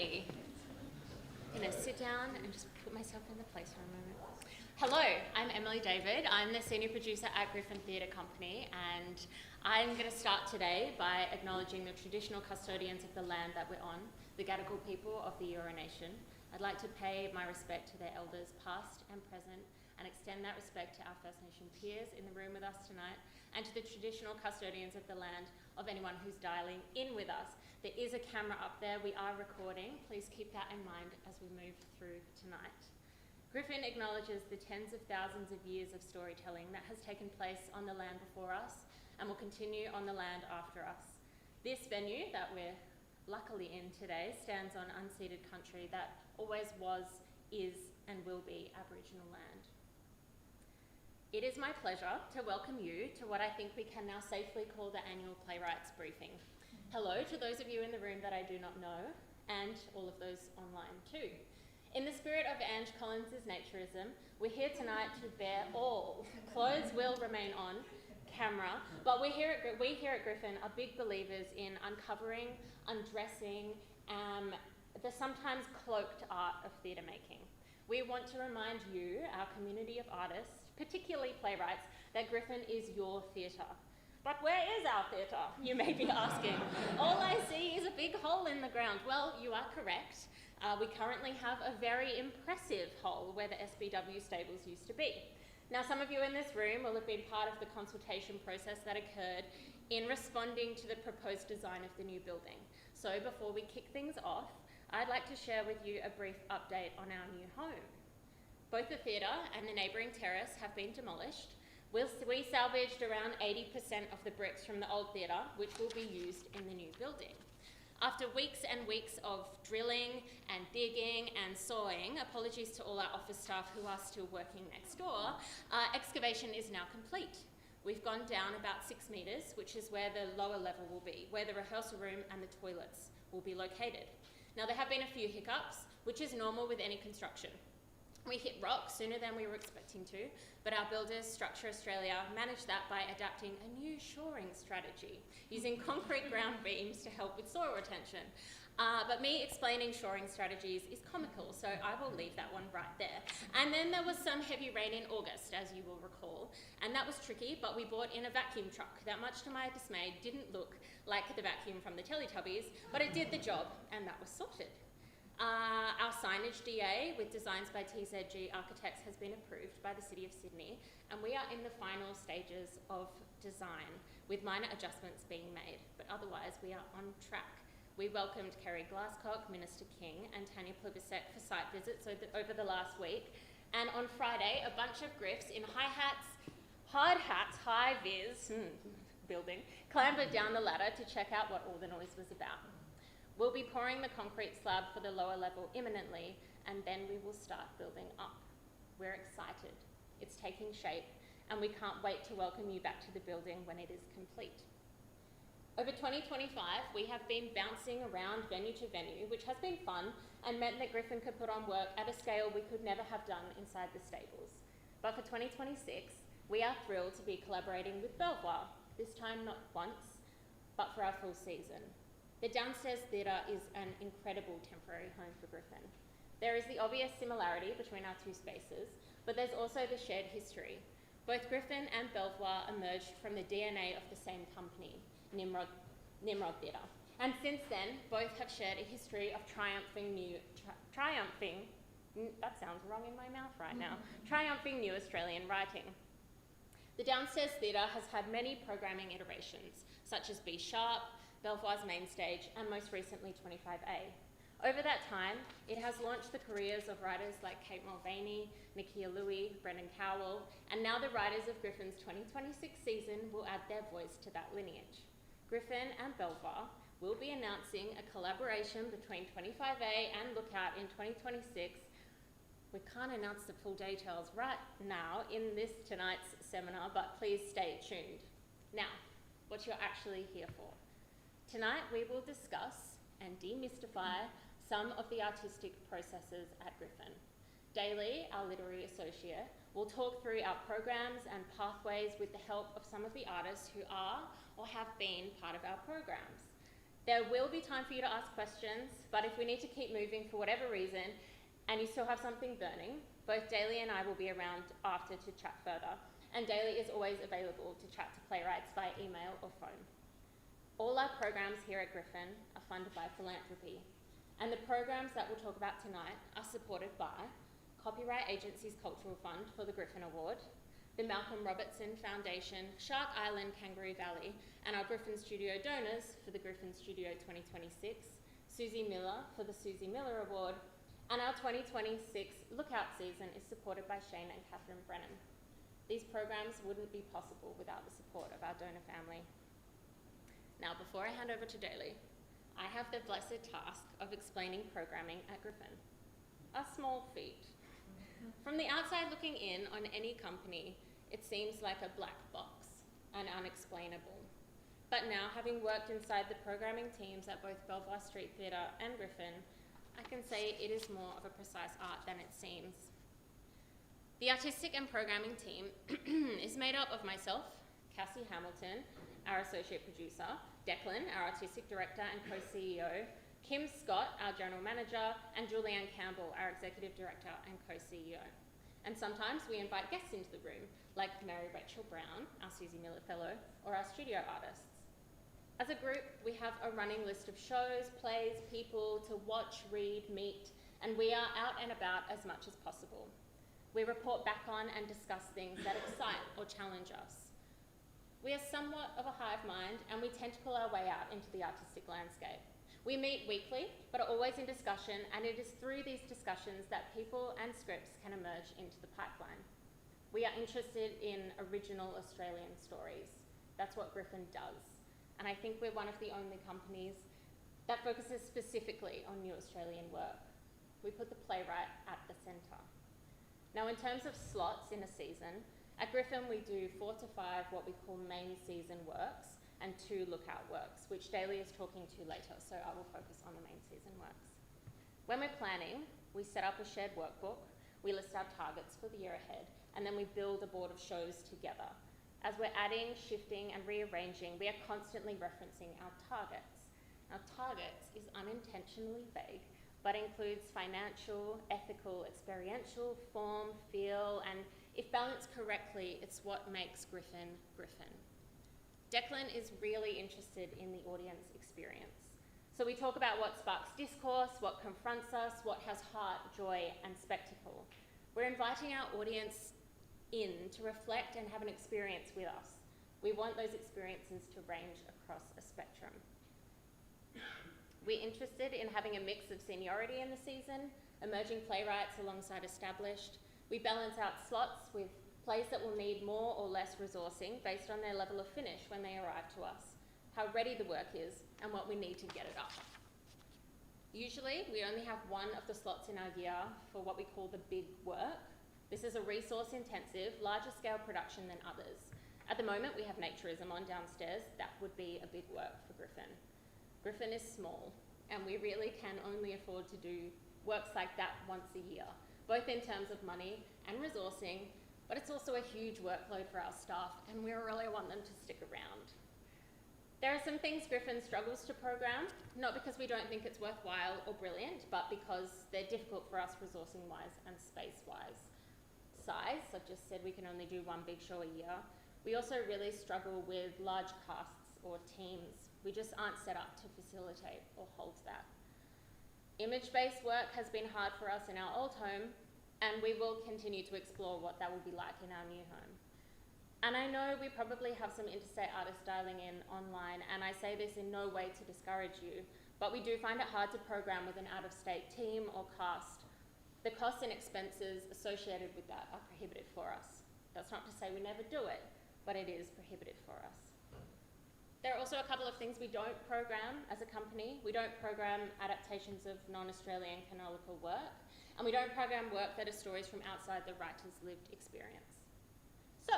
everybody. I'm going to sit down and just put myself in the place for a moment. Hello, I'm Emily David. I'm the senior producer at Griffin Theatre Company, and I'm going to start today by acknowledging the traditional custodians of the land that we're on, the Gadigal people of the Eora Nation. I'd like to pay my respect to their elders past and present, and extend that respect to our First Nation peers in the room with us tonight, and to the traditional custodians of the land of anyone who's dialing in with us. There is a camera up there, we are recording. Please keep that in mind as we move through tonight. Griffin acknowledges the tens of thousands of years of storytelling that has taken place on the land before us and will continue on the land after us. This venue that we're luckily in today stands on unceded country that always was, is, and will be Aboriginal land. It is my pleasure to welcome you to what I think we can now safely call the annual Playwrights Briefing. Hello to those of you in the room that I do not know, and all of those online too. In the spirit of Ange Collins's Naturism, we're here tonight to bear all. Clothes will remain on camera, but we here at Griffin are big believers in uncovering, undressing, the sometimes cloaked art of theatre making. We want to remind you, our community of artists, particularly playwrights, that Griffin is your theatre. But where is our theatre, you may be asking? All I see is a big hole in the ground. Well, you are correct. We currently have a very impressive hole where the SBW stables used to be. Now, some of you in this room will have been part of the consultation process that occurred in responding to the proposed design of the new building. So before we kick things off, I'd like to share with you a brief update on our new home. Both the theatre and the neighbouring terrace have been demolished. We salvaged around 80% of the bricks from the old theatre, which will be used in the new building. After weeks and weeks of drilling and digging and sawing, apologies to all our office staff who are still working next door, excavation is now complete. We've gone down about 6 metres, which is where the lower level will be, where the rehearsal room and the toilets will be located. Now, there have been a few hiccups, which is normal with any construction. We hit rock sooner than we were expecting to, but our builders, Structure Australia, managed that by adapting a new shoring strategy, using concrete ground beams to help with soil retention. But me explaining shoring strategies is comical, so I will leave that one right there. And then there was some heavy rain in August, as you will recall, and that was tricky, but we bought in a vacuum truck that, much to my dismay, didn't look like the vacuum from the Teletubbies, but it did the job, and that was sorted. Our signage DA with designs by TZG Architects has been approved by the City of Sydney, and we are in the final stages of design with minor adjustments being made, but otherwise we are on track. We welcomed Kerry Glasscock, Minister King, and Tanya Plibersek for site visits over the last week, and on Friday a bunch of griffs in hard hats, high-vis building, clambered down the ladder to check out what all the noise was about. We'll be pouring the concrete slab for the lower level imminently, and then we will start building up. We're excited. It's taking shape, and we can't wait to welcome you back to the building when it is complete. Over 2025, we have been bouncing around venue to venue, which has been fun and meant that Griffin could put on work at a scale we could never have done inside the stables. But for 2026, we are thrilled to be collaborating with Belvoir, this time not once, but for our full season. The downstairs theatre is an incredible temporary home for Griffin. There is the obvious similarity between our two spaces, but there's also the shared history. Both Griffin and Belvoir emerged from the DNA of the same company, Nimrod Theatre. And since then, both have shared a history of triumphing new Australian writing. The downstairs theatre has had many programming iterations, such as B Sharp, Belvoir's main stage, and most recently 25A. Over that time, it has launched the careers of writers like Kate Mulvaney, Nikia Louie, Brendan Cowell, and now the writers of Griffin's 2026 season will add their voice to that lineage. Griffin and Belvoir will be announcing a collaboration between 25A and Lookout in 2026. We can't announce the full details right now in this tonight's seminar, but please stay tuned. Now, what you're actually here for. Tonight we will discuss and demystify some of the artistic processes at Griffin. Daly, our literary associate, will talk through our programs and pathways with the help of some of the artists who are or have been part of our programs. There will be time for you to ask questions, but if we need to keep moving for whatever reason, and you still have something burning, both Daly and I will be around after to chat further, and Daly is always available to chat to playwrights via email or phone. All our programs here at Griffin are funded by philanthropy, and the programs that we'll talk about tonight are supported by Copyright Agency's Cultural Fund for the Griffin Award, the Malcolm Robertson Foundation, Shark Island Kangaroo Valley, and our Griffin Studio donors for the Griffin Studio 2026, Suzie Miller for the Suzie Miller Award, and our 2026 Lookout season is supported by Shane and Catherine Brennan. These programs wouldn't be possible without the support of our donor family. Now, before I hand over to Daly, I have the blessed task of explaining programming at Griffin. A small feat. From the outside looking in on any company, it seems like a black box and unexplainable. But now, having worked inside the programming teams at both Belvoir Street Theatre and Griffin, I can say it is more of a precise art than it seems. The artistic and programming team is made up of myself, Cassie Hamilton, our associate producer, Declan, our artistic director and co-CEO, Kim Scott, our general manager, and Julianne Campbell, our executive director and co-CEO. And sometimes we invite guests into the room, like Mary Rachel Brown, our Suzie Miller Fellow, or our studio artists. As a group, we have a running list of shows, plays, people to watch, read, meet, and we are out and about as much as possible. We report back on and discuss things that excite or challenge us. We are somewhat of a hive mind, and we tentacle our way out into the artistic landscape. We meet weekly, but are always in discussion, and it is through these discussions that people and scripts can emerge into the pipeline. We are interested in original Australian stories. That's what Griffin does. And I think we're one of the only companies that focuses specifically on new Australian work. We put the playwright at the centre. Now, in terms of slots in a season, at Griffin we do 4 to 5 what we call main season works, and 2 lookout works, which Daly is talking to later, so I will focus on the main season works. When we're planning, we set up a shared workbook, we list our targets for the year ahead, and then we build a board of shows together. As we're adding, shifting, and rearranging, we are constantly referencing our targets. Now, targets is unintentionally vague, but includes financial, ethical, experiential, form, feel, and if balanced correctly, it's what makes Griffin, Griffin. Declan is really interested in the audience experience. So we talk about what sparks discourse, what confronts us, what has heart, joy, and spectacle. We're inviting our audience in to reflect and have an experience with us. We want those experiences to range across a spectrum. We're interested in having a mix of seniority in the season, emerging playwrights alongside established. We balance out slots with plays that will need more or less resourcing based on their level of finish when they arrive to us, how ready the work is, and what we need to get it up. Usually, we only have one of the slots in our year for what we call the big work. This is a resource-intensive, larger-scale production than others. At the moment, we have Naturism on downstairs. That would be a big work for Griffin. Griffin is small, and we really can only afford to do works like that once a year, both in terms of money and resourcing, but it's also a huge workload for our staff, and we really want them to stick around. There are some things Griffin struggles to program, not because we don't think it's worthwhile or brilliant, but because they're difficult for us resourcing-wise and space-wise. Size, I've just said we can only do one big show a year. We also really struggle with large casts or teams. We just aren't set up to facilitate or hold that. Image-based work has been hard for us in our old home, and we will continue to explore what that will be like in our new home. And I know we probably have some interstate artists dialing in online, and I say this in no way to discourage you, but we do find it hard to program with an out-of-state team or cast. The costs and expenses associated with that are prohibitive for us. That's not to say we never do it, but it is prohibitive for us. There are also a couple of things we don't program as a company. We don't program adaptations of non-Australian canonical work, and we don't program work that are stories from outside the writer's lived experience. So,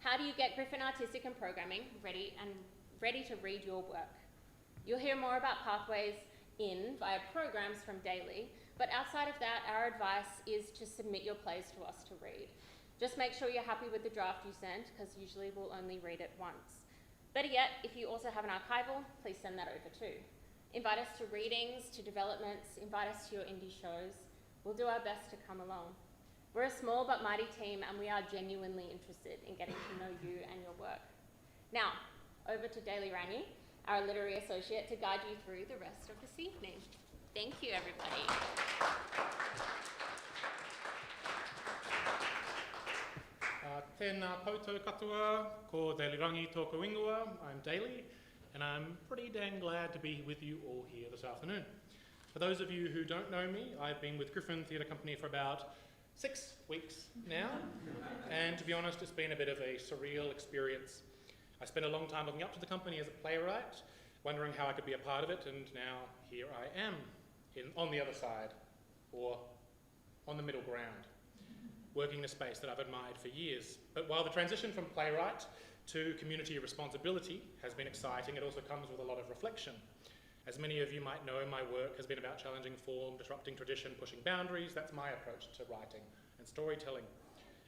how do you get Griffin Artistic and Programming ready to read your work? You'll hear more about pathways in via programs from Daly, but outside of that, our advice is to submit your plays to us to read. Just make sure you're happy with the draft you send, because usually we'll only read it once. Better yet, if you also have an archival, please send that over too. Invite us to readings, to developments, invite us to your indie shows. We'll do our best to come along. We're a small but mighty team, and we are genuinely interested in getting to know you and your work. Now, over to Daly Rangi, our literary associate, to guide you through the rest of this evening. Thank you, everybody. Tēnā koutou katoa, ko Daly Rangi tōku ingoa. I'm Daly, and I'm pretty dang glad to be with you all here this afternoon. For those of you who don't know me, I've been with Griffin Theatre Company for about 6 weeks now, and to be honest, it's been a bit of a surreal experience. I spent a long time looking up to the company as a playwright, wondering how I could be a part of it, and now here I am, on the other side, or on the middle ground, working in a space that I've admired for years. But while the transition from playwright to community responsibility has been exciting, it also comes with a lot of reflection. As many of you might know, my work has been about challenging form, disrupting tradition, pushing boundaries. That's my approach to writing and storytelling.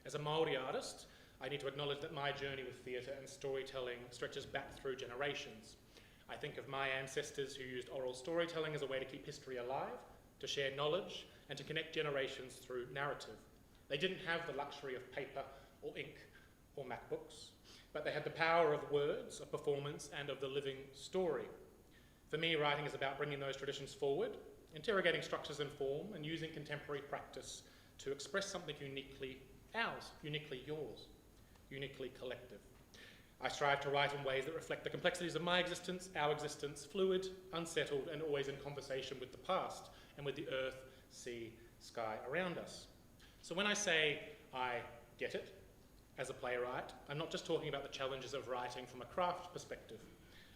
As a Māori artist, I need to acknowledge that my journey with theatre and storytelling stretches back through generations. I think of my ancestors who used oral storytelling as a way to keep history alive, to share knowledge, and to connect generations through narrative. They didn't have the luxury of paper or ink or MacBooks, but they had the power of words, of performance, and of the living story. For me, writing is about bringing those traditions forward, interrogating structures and form, and using contemporary practice to express something uniquely ours, uniquely yours, uniquely collective. I strive to write in ways that reflect the complexities of my existence, our existence, fluid, unsettled, and always in conversation with the past and with the earth, sea, sky around us. So when I say I get it as a playwright, I'm not just talking about the challenges of writing from a craft perspective.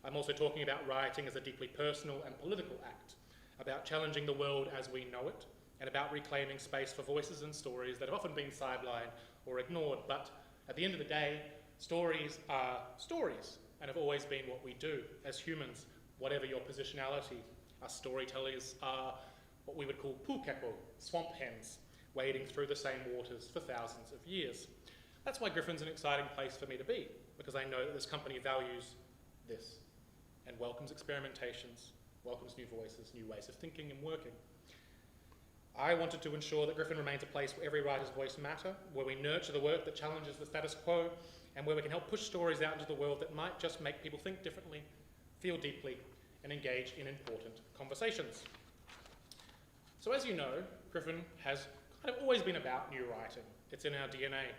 I'm also talking about writing as a deeply personal and political act, about challenging the world as we know it, and about reclaiming space for voices and stories that have often been sidelined or ignored. But at the end of the day, stories are stories, and have always been what we do as humans, whatever your positionality. Us storytellers are what we would call pūkeko, swamp hens, wading through the same waters for thousands of years. That's why Griffin's an exciting place for me to be, because I know that this company values this and welcomes experimentations, welcomes new voices, new ways of thinking and working. I wanted to ensure that Griffin remains a place where every writer's voice matters, where we nurture the work that challenges the status quo, and where we can help push stories out into the world that might just make people think differently, feel deeply, and engage in important conversations. So as you know, Griffin has kind of always been about new writing. It's in our DNA.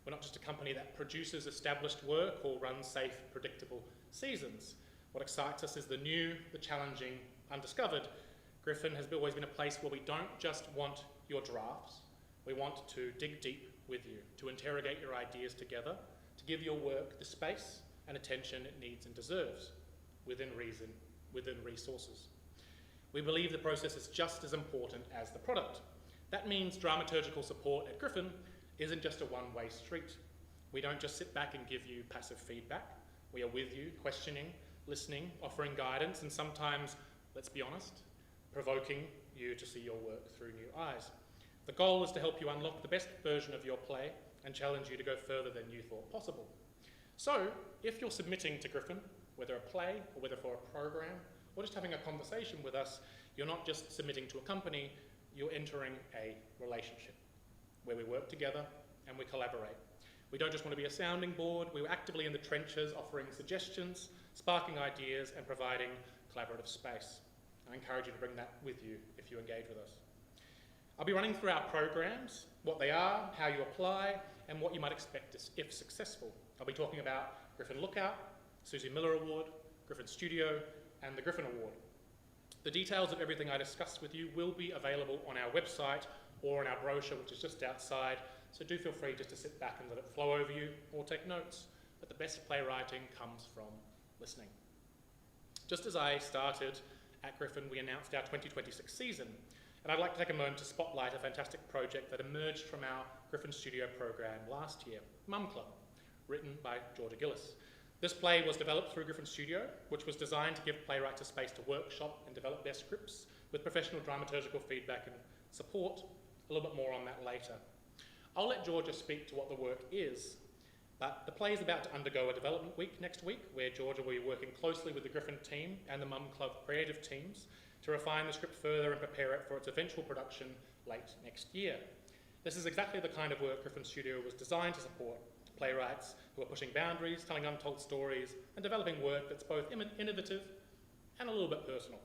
We're not just a company that produces established work or runs safe, predictable seasons. What excites us is the new, the challenging, undiscovered. Griffin has always been a place where we don't just want your drafts. We want to dig deep with you, to interrogate your ideas together, to give your work the space and attention it needs and deserves, within reason, within resources. We believe the process is just as important as the product. That means dramaturgical support at Griffin isn't just a one-way street. We don't just sit back and give you passive feedback. We are with you, questioning, listening, offering guidance, and sometimes, let's be honest, provoking you to see your work through new eyes. The goal is to help you unlock the best version of your play and challenge you to go further than you thought possible. So, if you're submitting to Griffin, whether a play or whether for a program, or just having a conversation with us, you're not just submitting to a company, you're entering a relationship where we work together and we collaborate. We don't just want to be a sounding board, we're actively in the trenches offering suggestions, sparking ideas, and providing collaborative space. I encourage you to bring that with you if you engage with us. I'll be running through our programs, what they are, how you apply, and what you might expect if successful. I'll be talking about Griffin Lookout, Suzie Miller Award, Griffin Studio, and the Griffin Award. The details of everything I discussed with you will be available on our website or in our brochure, which is just outside, so do feel free just to sit back and let it flow over you or take notes. But the best playwriting comes from listening. Just as I started at Griffin, we announced our 2026 season, and I'd like to take a moment to spotlight a fantastic project that emerged from our Griffin Studio program last year, Mum Club, written by Georgia Gillis. This play was developed through Griffin Studio, which was designed to give playwrights a space to workshop and develop their scripts with professional dramaturgical feedback and support. A little bit more on that later. I'll let Georgia speak to what the work is, But the play is about to undergo a development week next week, where Georgia will be working closely with the Griffin team and the Mum Club creative teams to refine the script further and prepare it for its eventual production late next year. This is exactly the kind of work Griffin Studio was designed to support: playwrights who are pushing boundaries, telling untold stories, and developing work that's both innovative and a little bit personal.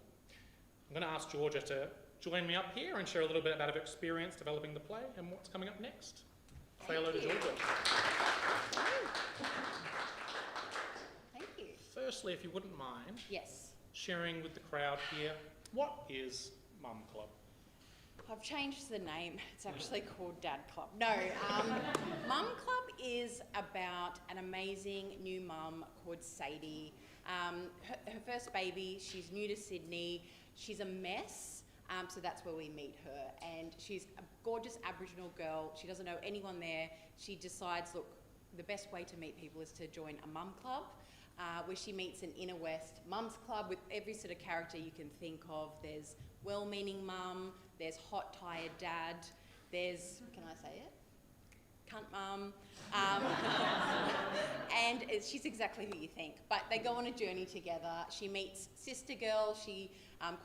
I'm going to ask Georgia to join me up here and share a little bit about her experience developing the play and what's coming up next. Say hello to Georgia. Thank you. Firstly, if you wouldn't mind Yes. sharing with the crowd here, what is Mum Club? I've changed the name. It's actually called Dad Club. No, Mum Club is about an amazing new mum called Sadie. Her first baby, she's new to Sydney. She's a mess, so that's where we meet her. And she's a gorgeous Aboriginal girl. She doesn't know anyone there. She decides, look, the best way to meet people is to join a mum club, where she meets an inner west mums club with every sort of character you can think of. There's well-meaning mum, there's hot, tired dad, there's, can I say it? Cunt mum. And she's exactly who you think. But they go on a journey together. She meets sister girl, she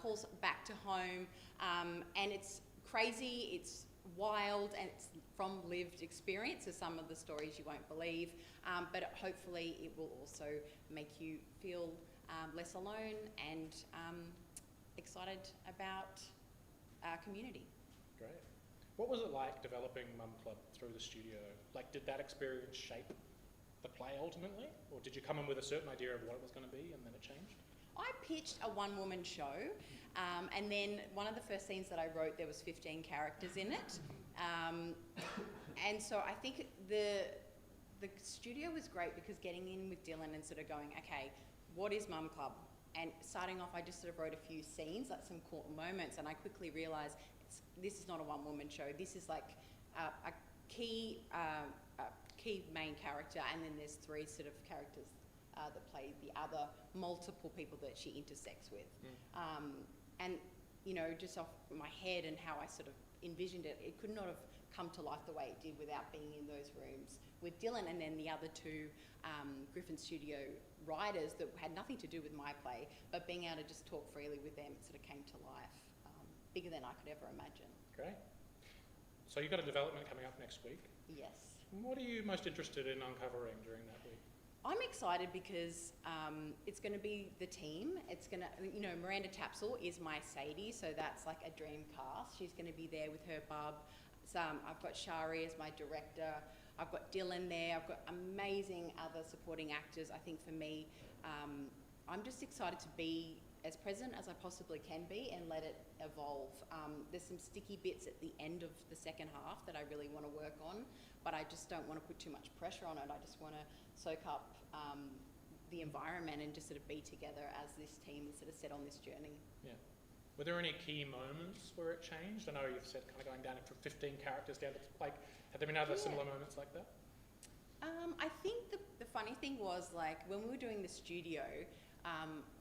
calls back to home, and it's crazy, it's wild, and it's from lived experience, so some of the stories you won't believe, but hopefully it will also make you feel less alone and excited about our community. Great. What was it like developing Mum Club through the studio? Like, did that experience shape the play ultimately? Or did you come in with a certain idea of what it was going to be and then it changed? I pitched a one-woman show, and then one of the first scenes that I wrote, there was 15 characters in it. And so I think the studio was great because getting in with Dylan and sort of going, okay, what is Mum Club? And starting off, I just sort of wrote a few scenes, like some cool moments, and I quickly realised this is not a one-woman show. This is like a key main character, and then there's three sort of characters that play the other multiple people that she intersects with. And, you know, just off my head and how I sort of envisioned it, it could not have come to life the way it did without being in those rooms with Dylan and then the other two Griffin Studio writers that had nothing to do with my play, but being able to just talk freely with them, it sort of came to life, bigger than I could ever imagine. Great. So you've got a development coming up next week. Yes. What are you most interested in uncovering during that week? I'm excited because it's going to be the team. It's going to, you know, Miranda Tapsell is my Sadie, so that's like a dream cast. She's going to be there with her bub. I've got Shari as my director. I've got Dylan there. I've got amazing other supporting actors. I think for me, I'm just excited to be as present as I possibly can be and let it evolve. There's some sticky bits at the end of the second half that I really want to work on, but I just don't want to put too much pressure on it. I just want to soak up the environment and just sort of be together as this team is sort of set on this journey. Yeah. Were there any key moments where it changed? I know you've said kind of going down from 15 characters down to, like, have there been other similar moments like that? I think the funny thing was, like, when we were doing the studio,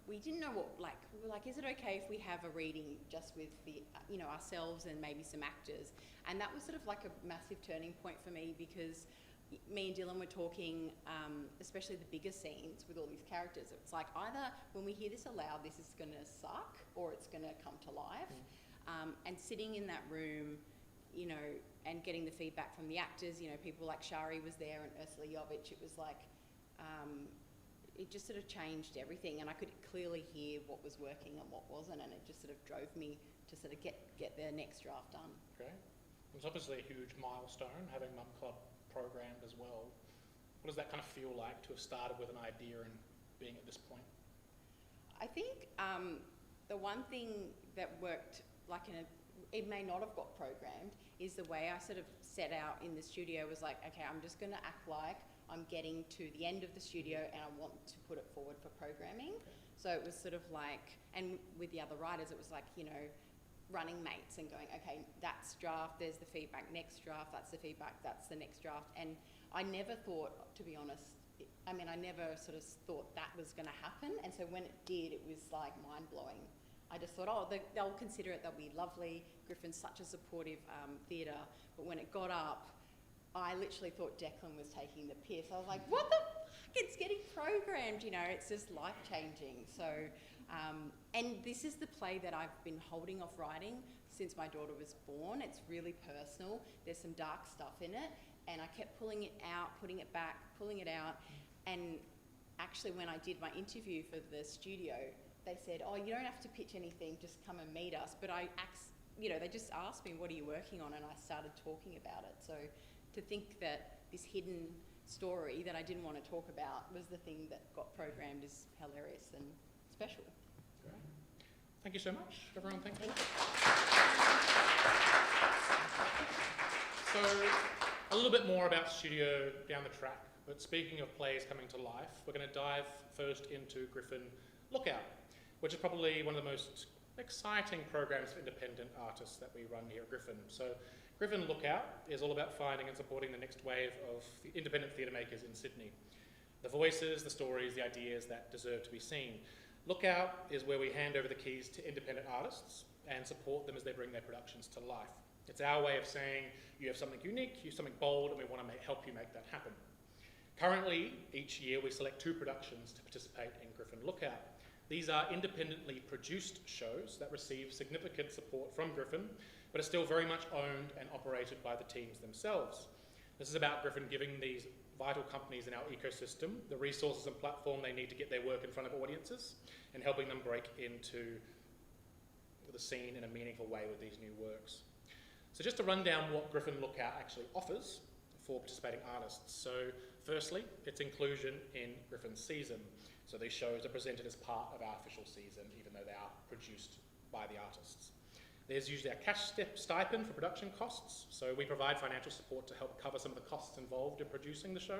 we didn't know what, like, we were like, is it okay if we have a reading just with the, you know, ourselves and maybe some actors? And that was sort of like a massive turning point for me because me and Dylan were talking, especially the bigger scenes with all these characters. It's like either when we hear this aloud, this is going to suck or it's going to come to life. And sitting in that room, you know, and getting the feedback from the actors, you know, people like Shari was there and Ursula Jovic, it was like, it just sort of changed everything, and I could clearly hear what was working and what wasn't, and it just sort of drove me to sort of get the next draft done. Great. It's obviously a huge milestone having Mum Club programmed as well. What does that kind of feel like to have started with an idea and being at this point? I think the one thing that worked, like it may not have got programmed, is the way I sort of set out in the studio was like, okay, I'm just going to act like I'm getting to the end of the studio and I want to put it forward for programming. Okay. So it was sort of like, and with the other writers, it was like, you know, running mates and going, okay, that's draft, there's the feedback, next draft, that's the feedback, that's the next draft. And I never thought, to be honest, I never sort of thought that was going to happen. And so when it did, it was like mind-blowing. I just thought, oh, they'll consider it, they'll be lovely. Griffin's such a supportive theatre. But when it got up, I literally thought Declan was taking the piss. I was like, what the fuck? It's getting programmed, you know, it's just life-changing. So, and this is the play that I've been holding off writing since my daughter was born. It's really personal. There's some dark stuff in it, and I kept pulling it out, putting it back, pulling it out. And actually, when I did my interview for the studio, they said, oh, you don't have to pitch anything, just come and meet us. But they just asked me, what are you working on? And I started talking about it. So to think that this hidden story that I didn't want to talk about was the thing that got programmed is hilarious and special. Great. Thank you so much, everyone. Thank you. So, a little bit more about Studio down the track, but speaking of plays coming to life, we're going to dive first into Griffin Lookout, which is probably one of the most exciting programs for independent artists that we run here at Griffin. So, Griffin Lookout is all about finding and supporting the next wave of the independent theatre makers in Sydney. The voices, the stories, the ideas that deserve to be seen. Lookout is where we hand over the keys to independent artists and support them as they bring their productions to life. It's our way of saying, you have something unique, you have something bold, and we want to help you make that happen. Currently, each year we select 2 productions to participate in Griffin Lookout. These are independently produced shows that receive significant support from Griffin, but are still very much owned and operated by the teams themselves. This is about Griffin giving these vital companies in our ecosystem the resources and platform they need to get their work in front of audiences and helping them break into the scene in a meaningful way with these new works. So just to run down what Griffin Lookout actually offers for participating artists. So firstly, it's inclusion in Griffin's season. So these shows are presented as part of our official season, even though they are produced by the artists. There's usually a cash stipend for production costs, so we provide financial support to help cover some of the costs involved in producing the show.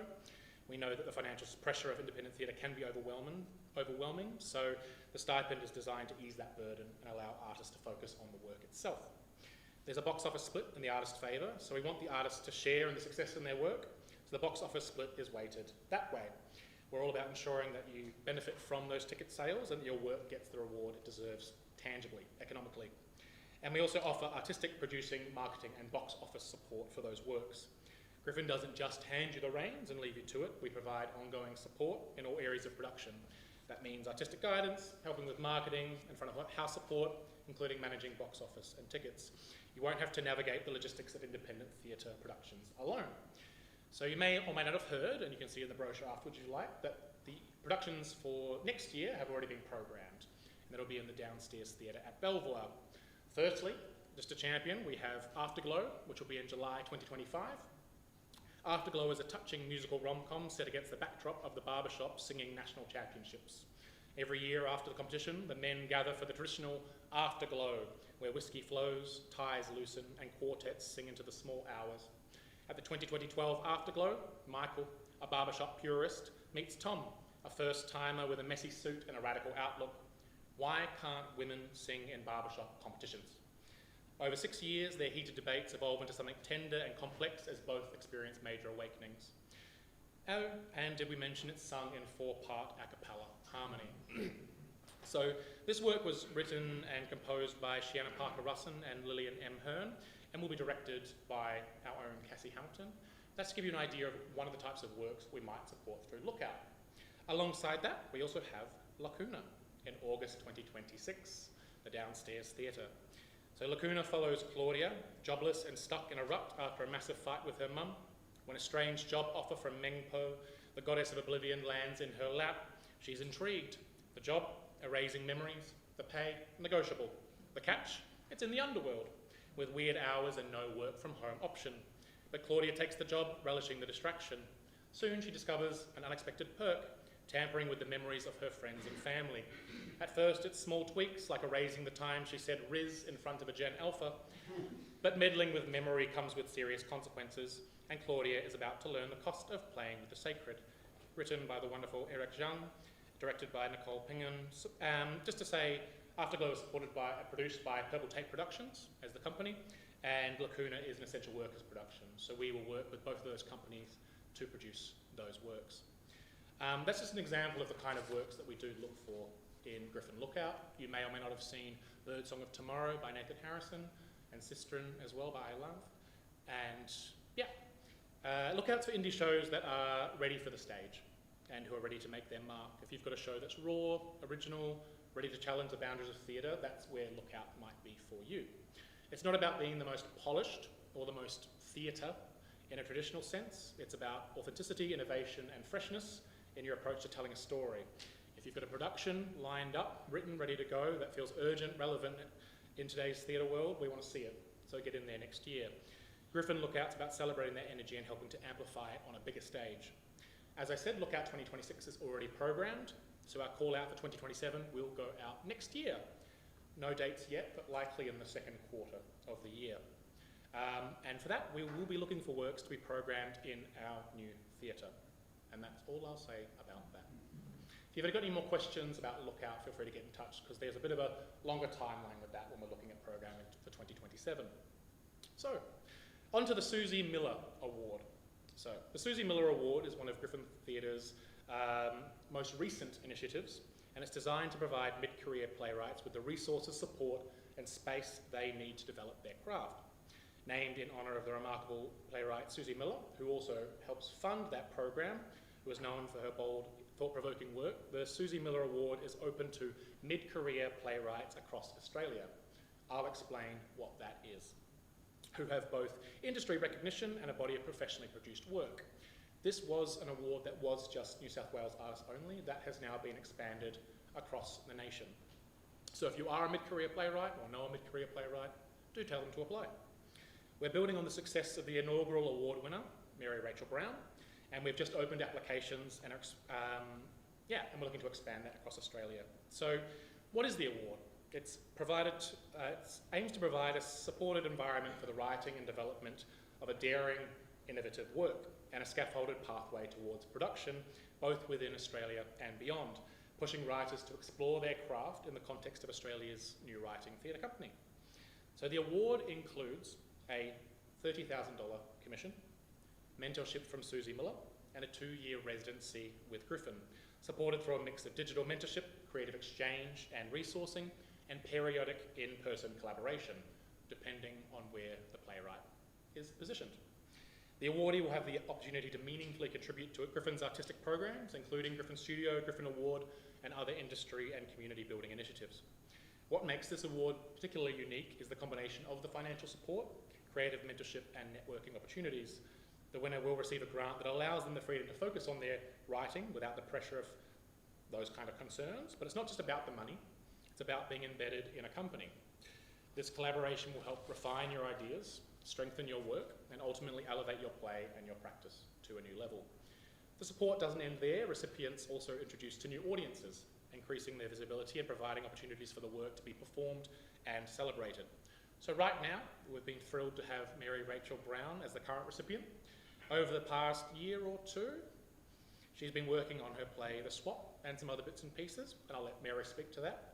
We know that the financial pressure of independent theatre can be overwhelming, so the stipend is designed to ease that burden and allow artists to focus on the work itself. There's a box office split in the artist's favour, so we want the artists to share in the success in their work, so the box office split is weighted that way. We're all about ensuring that you benefit from those ticket sales and that your work gets the reward it deserves tangibly, economically. And we also offer artistic producing, marketing and box office support for those works. Griffin doesn't just hand you the reins and leave you to it. We provide ongoing support in all areas of production. That means artistic guidance, helping with marketing and front of house support, including managing box office and tickets. You won't have to navigate the logistics of independent theatre productions alone. So you may or may not have heard, and you can see in the brochure afterwards if you like, that the productions for next year have already been programmed. And that'll be in the Downstairs Theatre at Belvoir. Firstly, just a champion, we have Afterglow, which will be in July 2025. Afterglow is a touching musical rom-com set against the backdrop of the barbershop singing national championships. Every year after the competition, the men gather for the traditional Afterglow, where whiskey flows, ties loosen, and quartets sing into the small hours. At the 2012 Afterglow, Michael, a barbershop purist, meets Tom, a first-timer with a messy suit and a radical outlook. Why can't women sing in barbershop competitions? Over 6 years, their heated debates evolve into something tender and complex as both experience major awakenings. Oh, and did we mention it's sung in 4-part a cappella harmony? So this work was written and composed by Shiana Parker-Russin and Lillian M. Hearn, and will be directed by our own Cassie Hamilton. That's to give you an idea of one of the types of works we might support through Lookout. Alongside that, we also have Lacuna in August 2026, the Downstairs Theatre. So Lacuna follows Claudia, jobless and stuck in a rut after a massive fight with her mum. When a strange job offer from Mengpo, the goddess of oblivion, lands in her lap, she's intrigued. The job, erasing memories. The pay, negotiable. The catch, it's in the underworld, with weird hours and no work from home option. But Claudia takes the job, relishing the distraction. Soon she discovers an unexpected perk, tampering with the memories of her friends and family. At first it's small tweaks, like erasing the time she said Riz in front of a Gen Alpha, but meddling with memory comes with serious consequences, and Claudia is about to learn the cost of playing with the sacred. Written by the wonderful Eric Zhang, directed by Nicole Pingham. Just to say, Afterglow is produced by Purple Tape Productions as the company, and Lacuna is an Essential Workers production. So we will work with both of those companies to produce those works. That's just an example of the kind of works that we do look for in Griffin Lookout. You may or may not have seen Birdsong of Tomorrow by Nathan Harrison, and Sistren as well by Love. And yeah, Lookouts for indie shows that are ready for the stage and who are ready to make their mark. If you've got a show that's raw, original, ready to challenge the boundaries of theatre, that's where Lookout might be for you. It's not about being the most polished or the most theatre in a traditional sense. It's about authenticity, innovation, and freshness in your approach to telling a story. If you've got a production lined up, written, ready to go, that feels urgent, relevant in today's theatre world, we want to see it. So get in there next year. Griffin Lookout's about celebrating that energy and helping to amplify it on a bigger stage. As I said, Lookout 2026 is already programmed, so our call out for 2027 will go out next year. No dates yet, but likely in the second quarter of the year. And for that, we will be looking for works to be programmed in our new theatre. And that's all I'll say about that. If you've got any more questions about Lookout, feel free to get in touch, because there's a bit of a longer timeline with that when we're looking at programming for 2027. So, on to the Suzie Miller Award. So, the Suzie Miller Award is one of Griffin Theatre's most recent initiatives, and it's designed to provide mid-career playwrights with the resources, support, and space they need to develop their craft. Named in honour of the remarkable playwright Suzie Miller, who also helps fund that program, who is known for her bold, thought-provoking work, the Suzie Miller Award is open to mid-career playwrights across Australia. I'll explain what that is. Who have both industry recognition and a body of professionally produced work. This was an award that was just New South Wales artists only. That has now been expanded across the nation. So if you are a mid-career playwright or know a mid-career playwright, do tell them to apply. We're building on the success of the inaugural award winner, Mary Rachel Brown, and we've just opened applications and we're looking to expand that across Australia. So what is the award? It aims to provide a supported environment for the writing and development of a daring, innovative work and a scaffolded pathway towards production, both within Australia and beyond, pushing writers to explore their craft in the context of Australia's new writing theatre company. So the award includes a $30,000 commission, mentorship from Suzie Miller, and a 2-year residency with Griffin, supported through a mix of digital mentorship, creative exchange and resourcing, and periodic in-person collaboration, depending on where the playwright is positioned. The awardee will have the opportunity to meaningfully contribute to Griffin's artistic programs, including Griffin Studio, Griffin Award, and other industry and community building initiatives. What makes this award particularly unique is the combination of the financial support, creative mentorship, and networking opportunities. The winner will receive a grant that allows them the freedom to focus on their writing without the pressure of those kind of concerns, but it's not just about the money, it's about being embedded in a company. This collaboration will help refine your ideas, strengthen your work, and ultimately elevate your play and your practice to a new level. The support doesn't end there. Recipients also introduced to new audiences, increasing their visibility and providing opportunities for the work to be performed and celebrated. So right now, we've been thrilled to have Mary Rachel Brown as the current recipient. Over the past year or two, she's been working on her play, The Swap, and some other bits and pieces, and I'll let Mary speak to that.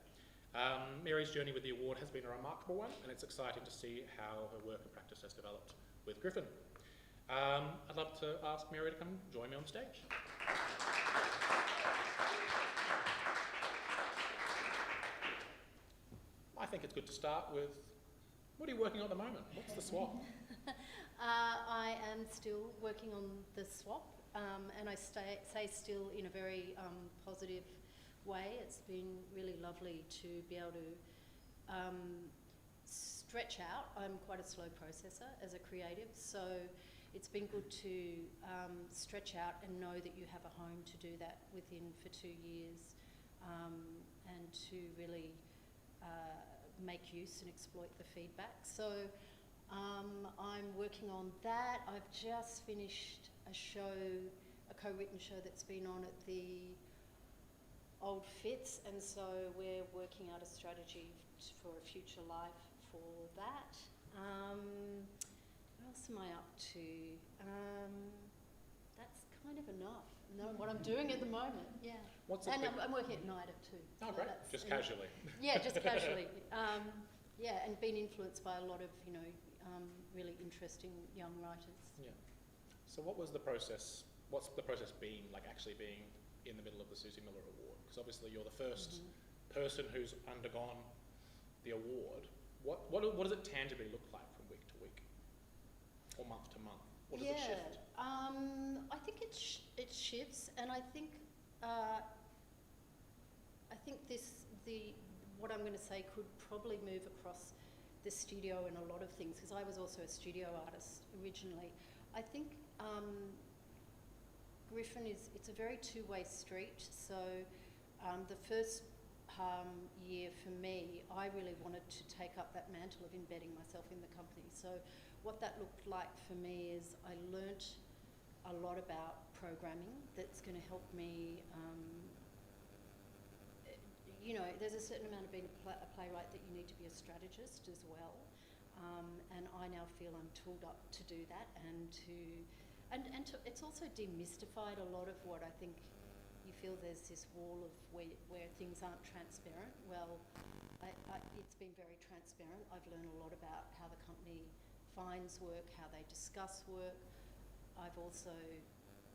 Mary's journey with the award has been a remarkable one, and it's exciting to see how her work and practice has developed with Griffin. I'd love to ask Mary to come join me on stage. I think it's good to start with, what are you working on at the moment? What's The Swap? I am still working on The Swap, and I say still in a very positive way. It's been really lovely to be able to stretch out. I'm quite a slow processor as a creative, so it's been good to stretch out and know that you have a home to do that within for 2 years, and to really make use and exploit the feedback. So I'm working on that. I've just finished a co-written show that's been on at the Old Fitz, and so we're working out a strategy for a future life for that. What else am I up to? That's kind of enough. Know what I'm doing at the moment, yeah. I'm working at night too. Oh, so great, just casually. Yeah, just casually. Yeah, and been influenced by a lot of, really interesting young writers. Yeah. So what was the process, what's the process been, like actually being in the middle of the Suzie Miller Award? Because obviously you're the first person who's undergone the award. What does it tangibly look like from week to week or month to month? Or does it Yeah, shift? I think it shifts, and I think what I'm going to say could probably move across the studio in a lot of things, because I was also a studio artist originally. I think Griffin it's a very two-way street. So the first year for me, I really wanted to take up that mantle of embedding myself in the company. So what that looked like for me is I learnt a lot about programming that's going to help me. You know, there's a certain amount of being a playwright that you need to be a strategist as well, and I now feel I'm tooled up to do that, and it's also demystified a lot of what I think you feel there's this wall of where things aren't transparent. Well, it's been very transparent. I've learned a lot about how the company finds work, how they discuss work. I've also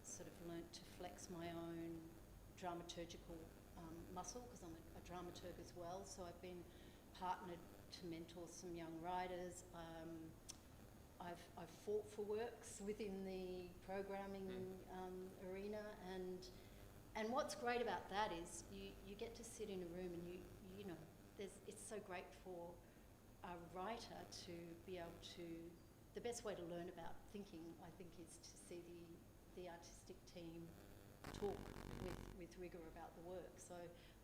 sort of learnt to flex my own dramaturgical muscle, because I'm a dramaturg as well. So I've been partnered to mentor some young writers. I've fought for works within the programming arena, and what's great about that is you get to sit in a room and you know it's so great for a writer to be able to. The best way to learn about thinking, I think, is to see the artistic team talk with rigour about the work. So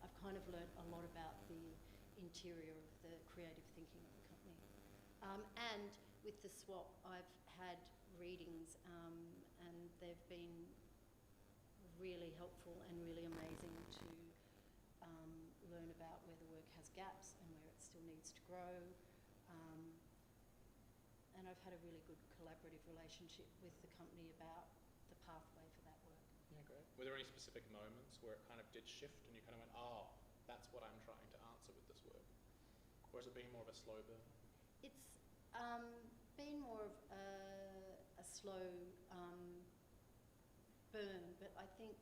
I've kind of learnt a lot about the interior of the creative thinking of the company. And with the swap, I've had readings, and they've been really helpful and really amazing to learn about where the work has gaps and where it still needs to grow. And I've had a really good collaborative relationship with the company about the pathway for that work. Yeah, great. Were there any specific moments where it kind of did shift and you kind of went, oh, that's what I'm trying to answer with this work? Or has it been more of a slow burn? It's been more of a slow burn, but I think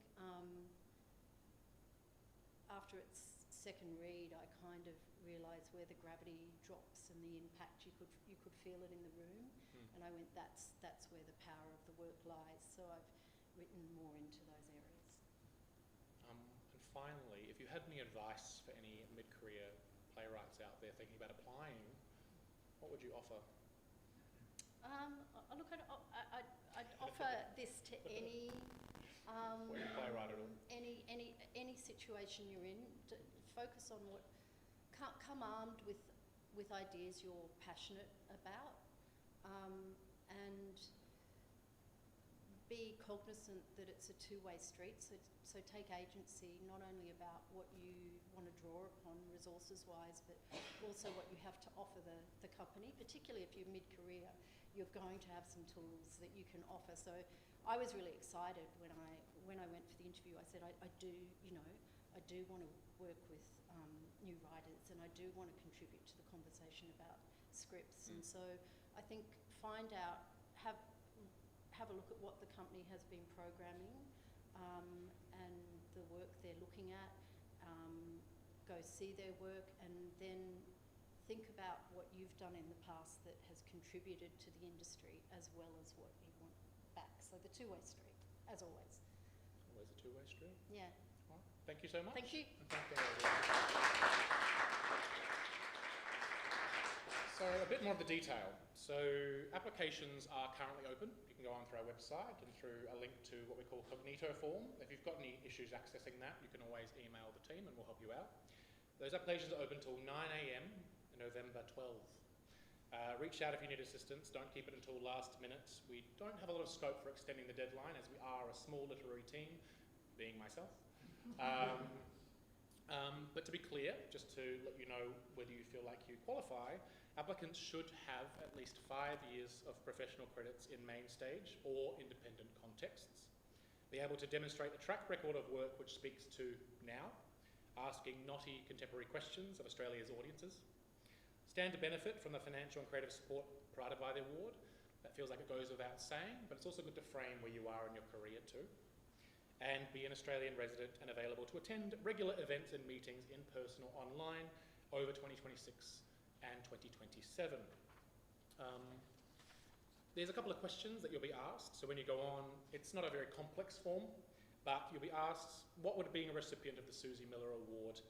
after its second read, I kind of realised where the gravity drops and the impact you could feel it in the room, and I went, that's where the power of the work lies. So I've written more into those areas. And finally, if you had any advice for any mid-career playwrights out there thinking about applying, what would you offer? Look, I'd offer this to any playwright at all. any situation you're in. Focus on what. Come armed with ideas you're passionate about, and be cognizant that it's a two-way street. So take agency not only about what you want to draw upon resources-wise, but also what you have to offer the company. Particularly if you're mid-career, you're going to have some tools that you can offer. So I was really excited when I went for the interview. I said I do want to work with new writers, and I do want to contribute to the conversation about scripts. And so I think find out, have a look at what the company has been programming, and the work they're looking at. Go see their work, and then think about what you've done in the past that has contributed to the industry, as well as what you want back. So the two-way street, as always. Always a two-way street. Yeah. Well, thank you so much. Thank you. And thank you, everyone. So a bit more of the detail. So applications are currently open. You can go on through our website and through a link to what we call Cognito form. If you've got any issues accessing that, you can always email the team and we'll help you out. Those applications are open till 9 a.m. November 12th. Reach out if you need assistance. Don't keep it until last minute. We don't have a lot of scope for extending the deadline, as we are a small literary team, being myself. But to be clear, just to let you know whether you feel like you qualify, applicants should have at least 5 years of professional credits in main stage or independent contexts. Be able to demonstrate a track record of work which speaks to now, asking knotty contemporary questions of Australia's audiences. Stand to benefit from the financial and creative support provided by the award. That feels like it goes without saying, but it's also good to frame where you are in your career too. And be an Australian resident and available to attend regular events and meetings in person or online over 2026 and 2027. There's a couple of questions that you'll be asked. So when you go on, it's not a very complex form, but you'll be asked, what would being a recipient of the Suzie Miller Award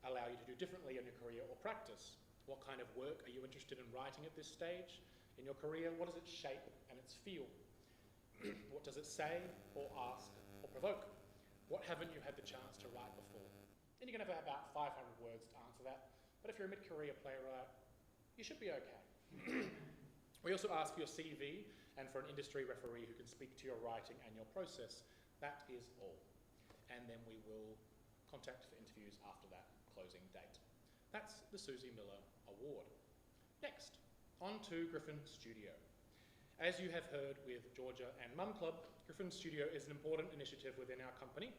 allow you to do differently in your career or practice? What kind of work are you interested in writing at this stage in your career? What does it shape and its feel? What does it say or ask or provoke? What haven't you had the chance to write before? And you're going to have about 500 words to answer that. But if you're a mid-career playwright, you should be okay. We also ask for your CV and for an industry referee who can speak to your writing and your process. That is all. And then we will contact for interviews after that closing date. That's the Suzie Miller Award. Next, on to Griffin Studio. As you have heard with Georgia and Mum Club, Griffin Studio is an important initiative within our company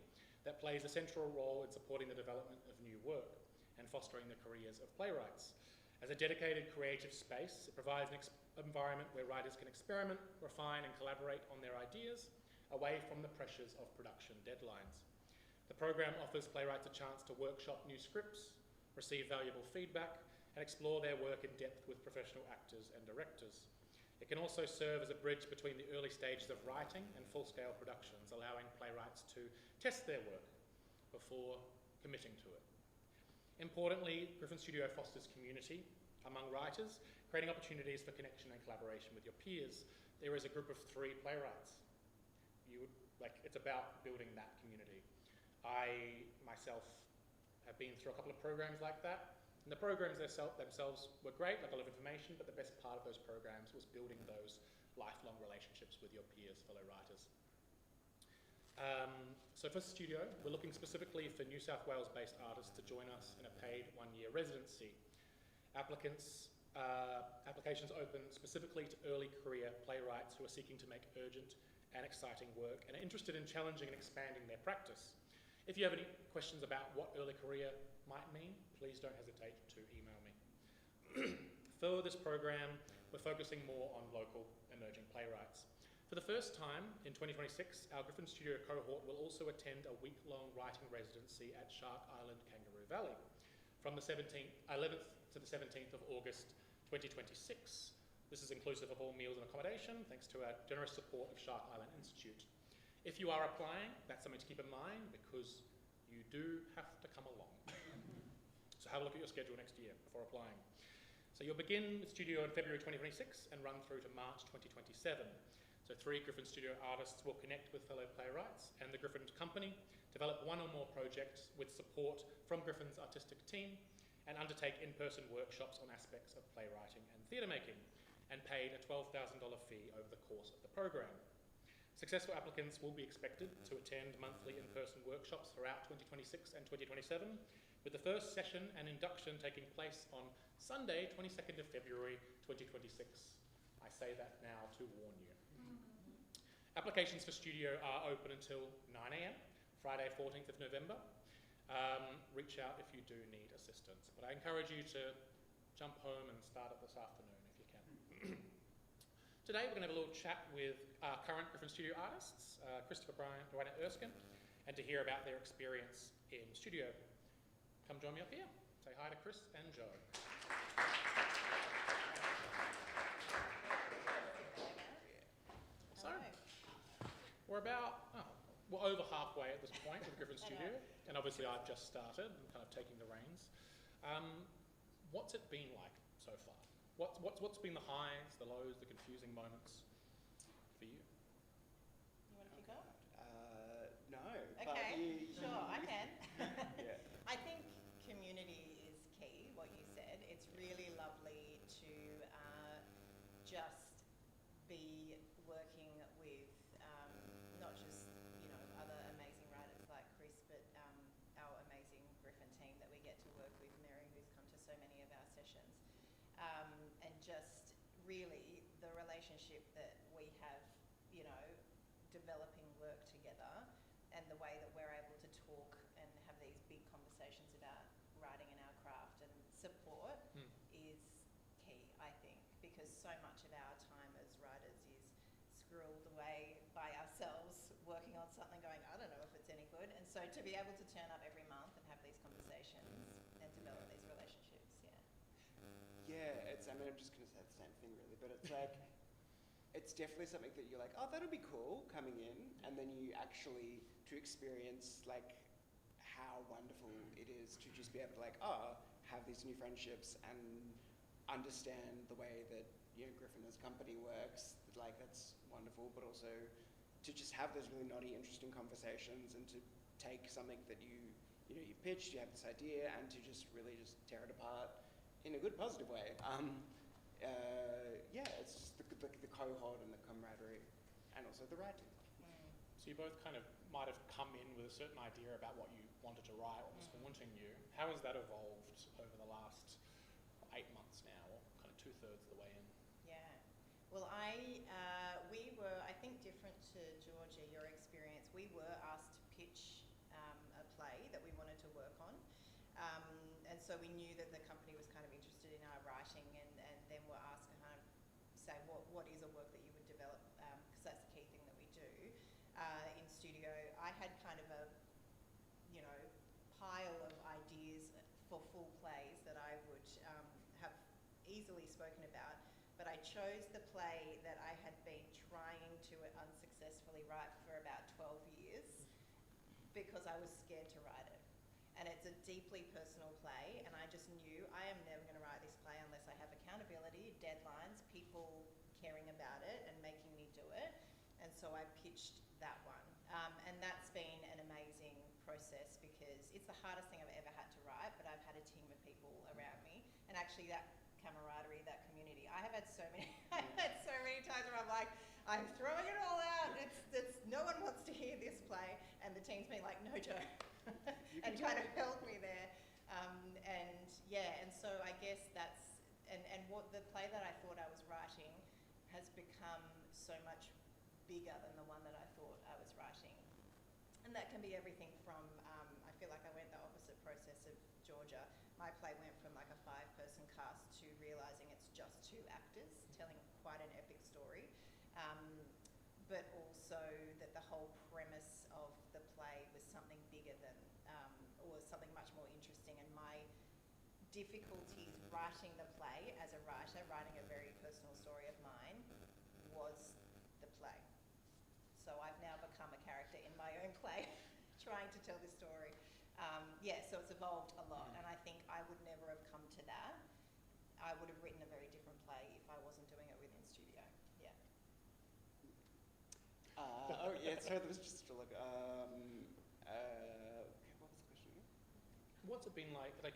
that plays a central role in supporting the development of new work and fostering the careers of playwrights. As a dedicated creative space, it provides an environment where writers can experiment, refine and collaborate on their ideas away from the pressures of production deadlines. The program offers playwrights a chance to workshop new scripts, receive valuable feedback and explore their work in depth with professional actors and directors. It can also serve as a bridge between the early stages of writing and full-scale productions, allowing playwrights to test their work before committing to it. Importantly, Griffin Studio fosters community among writers, creating opportunities for connection and collaboration with your peers. There is a group of 3 playwrights. It's about building that community. I, myself, have been through a couple of programs like that, and the programs themselves were great, like a lot of information, but the best part of those programs was building those lifelong relationships with your peers, fellow writers. So for Studio, we're looking specifically for New South Wales-based artists to join us in a paid 1-year residency. Applications open specifically to early career playwrights who are seeking to make urgent and exciting work and are interested in challenging and expanding their practice. If you have any questions about what early career might mean, please don't hesitate to email me. For this program, we're focusing more on local emerging playwrights. For the first time in 2026, our Griffin Studio cohort will also attend a week-long writing residency at Shark Island, Kangaroo Valley from the 11th to the 17th of August 2026. This is inclusive of all meals and accommodation, thanks to our generous support of Shark Island Institute. If you are applying, that's something to keep in mind because you do have to come along. So have a look at your schedule next year before applying. So you'll begin with Studio in February 2026 and run through to March 2027. So 3 Griffin Studio artists will connect with fellow playwrights and the Griffin Company, develop 1 or more projects with support from Griffin's artistic team, and undertake in-person workshops on aspects of playwriting and theatre making, and paid a $12,000 fee over the course of the program. Successful applicants will be expected to attend monthly in-person workshops throughout 2026 and 2027, with the first session and induction taking place on Sunday, 22nd of February 2026. I say that now to warn you. Applications for Studio are open until 9 AM, Friday 14th of November. Reach out if you do need assistance, but I encourage you to jump home and start it this afternoon if you can. Today we're going to have a little chat with our current Griffin Studio artists, Christopher Bryant, Joanna Erskine, and to hear about their experience in studio. Come join me up here. Say hi to Chris and Joe. So, we're over halfway at this point with Griffin Studio, and obviously I've just started and kind of taking the reins. What's it been like so far? What's been the highs, the lows, the confusing moments for you? You want to pick up? No. Okay, sure, I can. Yeah. I think community is key, what you said. It's really lovely to just be working with not just, other amazing writers like Chris, but our amazing Griffin team that we get to work with, Mary, who's come to so many of our sessions. And just really the relationship that we have, developing work together and the way that we're able to talk and have these big conversations about writing and our craft and support is key, I think, because so much of our time as writers is squirreled away by ourselves working on something going, I don't know if it's any good. And so to be able to turn up every month and have these conversations and develop these relationships, Yeah, I'm just going to say the same thing really, but it's like, it's definitely something that you're like, oh, that'll be cool coming in, and then you actually to experience like how wonderful it is to just be able to like, have these new friendships and understand the way that Griffin as a company works. Like that's wonderful, but also to just have those really naughty, interesting conversations and to take something that you pitched, you have this idea, and to just really just tear it apart in a good, positive way. It's just the cohort and the camaraderie, and also the writing. So you both kind of might have come in with a certain idea about what you wanted to write, what was haunting you. How has that evolved over the last 8 months now, or kind of 2/3 of the way in? Yeah. Well, we were, I think, different to Georgia, your experience. We were asked to pitch a play that we wanted to work on. And so we knew that the company was kind of interested in our writing, and then were asked to kind of say what is a work that you would develop, because that's the key thing that we do in studio. I had kind of a pile of ideas for full plays that I would have easily spoken about, but I chose the play that I had been trying to unsuccessfully write for about 12 years because I was scared to write it. And it's a deeply personal play, and I just knew I am never going to write this play unless I have accountability, deadlines, people caring about it and making me do it. And so I pitched that one. And that's been an amazing process because it's the hardest thing I've ever had to write, but I've had a team of people around me. And actually that camaraderie, that community, I've had so many times where I'm like, I'm throwing it all out. It's no one wants to hear this play. And the team's been like, no, Joe. And kind of held me there. And so I guess that's, and what the play that I thought I was writing has become so much bigger than the one that I thought I was writing. And that can be everything from, I feel like I went the opposite process of Georgia. My play went from like a 5-person cast to realising it's just 2 actors telling quite an epic story. But also that the whole premise of the play was something bigger than, or something much more interesting. And my difficulties writing the play as a writer, writing a very personal story of mine, was the play. So I've now become a character in my own play, trying to tell this story. So it's evolved a lot, and I think I would never have come to that. I would have written a very different play if I wasn't doing it within studio. Yeah. So there was just what was the question again? What's it been like? So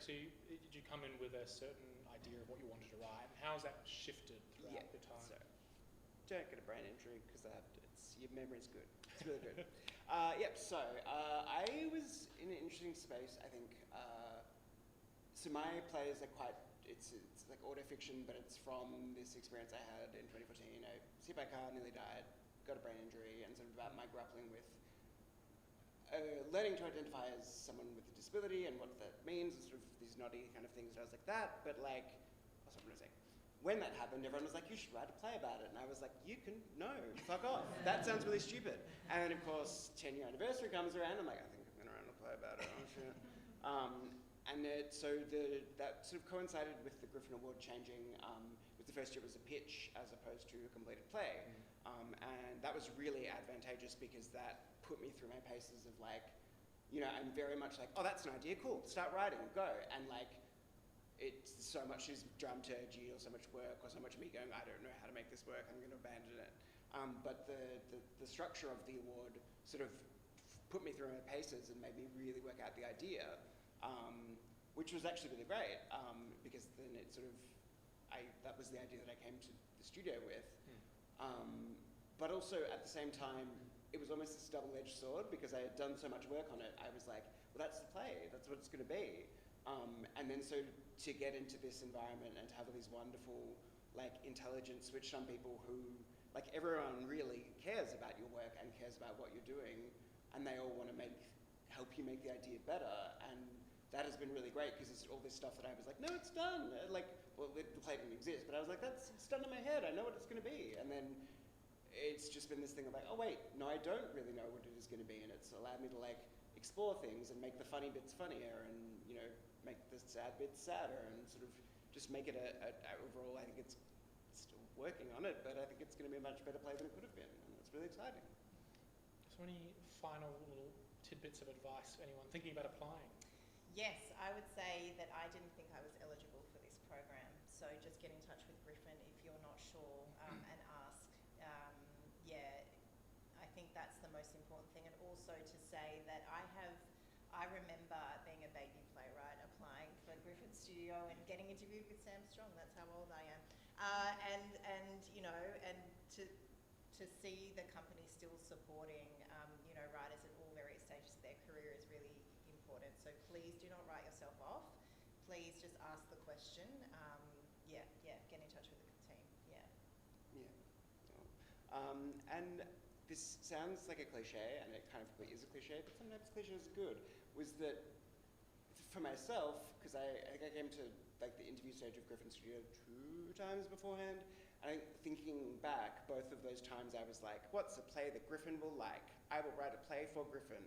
did you come in with a certain idea of what you wanted to write, and how has that shifted throughout the time? So don't get a brain injury because your memory's good. It's really good. I was in an interesting space, I think. So my plays are quite, it's like autofiction, but it's from this experience I had in 2014. I was hit by a car, nearly died, got a brain injury, and sort of about my grappling with learning to identify as someone with a disability and what that means, and sort of these naughty kind of things. And I was like, that, but like, what's what I'm going to say? When that happened, everyone was like, you should write a play about it. And I was like, fuck off. That sounds really stupid. And then, of course, 10-year anniversary comes around. I'm like, I think I'm going to write a play about it. Oh, shit. That sort of coincided with the Griffin Award changing. It was the first year it was a pitch as opposed to a completed play. And that was really advantageous because that put me through my paces of like, I'm very much like, oh, that's an idea, cool, start writing, go. And like, it's so much is dramaturgy or so much work or so much me going, I don't know how to make this work, I'm going to abandon it. But the structure of the award sort of put me through my paces and made me really work out the idea, which was actually really great because then it sort of, that was the idea that I came to the studio with. But also at the same time, it was almost this double-edged sword because I had done so much work on it. I was like, well, that's the play, that's what it's going to be. And then so to get into this environment and to have all these wonderful, like, intelligent, switched-on people who, like, everyone really cares about your work and cares about what you're doing, and they all want to help you make the idea better. And that has been really great because it's all this stuff that I was like, no, it's done. The play didn't exist, but I was like, it's done in my head. I know what it's going to be. And then it's just been this thing of like, oh wait, no, I don't really know what it is going to be, and it's allowed me to like explore things and make the funny bits funnier, and make the sad bits sadder, and sort of just make it a overall. I think it's still working on it, but I think it's going to be a much better play than it could have been, and it's really exciting. So any final little tidbits of advice for anyone thinking about applying? Yes, I would say that I didn't think I was eligible for this program, so just get in touch with Griffin if you're not sure and ask. Yeah, I think that's the most important thing, and also to say that I remember being a baby playwright applying for Griffin Studio and getting interviewed with Sam Strong. That's how old I am, and you know, and to see the company still supporting you know, writers at all various stages of their career is really important. So please do not write yourself off. Please just ask the question. Yeah, get in touch with the team. Yeah. And this sounds like a cliche, and it kind of is a cliche, but sometimes cliches are good, was that for myself, because I think I came to like the interview stage of Griffin Studio 2 times beforehand, and thinking back, both of those times I was like, what's a play that Griffin will like? I will write a play for Griffin.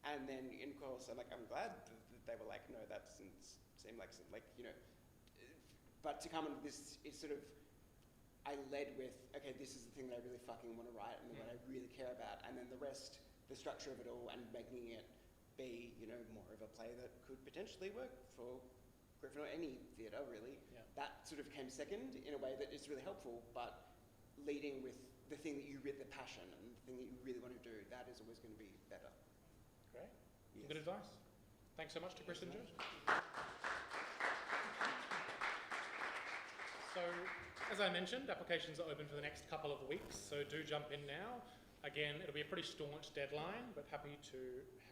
And then in course, I'm glad that they were like, no, that doesn't seem like, you know, but to come into this, it's sort of, I led with, okay, this is the thing that I really fucking want to write and what I really care about, and then the rest, the structure of it all, and making it be, you know, more of a play that could potentially work for Griffin or any theatre, really. Yeah. That sort of came second in a way that is really helpful, but leading with the thing that you the passion and the thing that you really want to do, that is always going to be better. Great. Yes. Good advice. Thanks so much to Chris and Joe. So, as I mentioned, applications are open for the next couple of weeks, so do jump in now. Again, it'll be a pretty staunch deadline, but happy to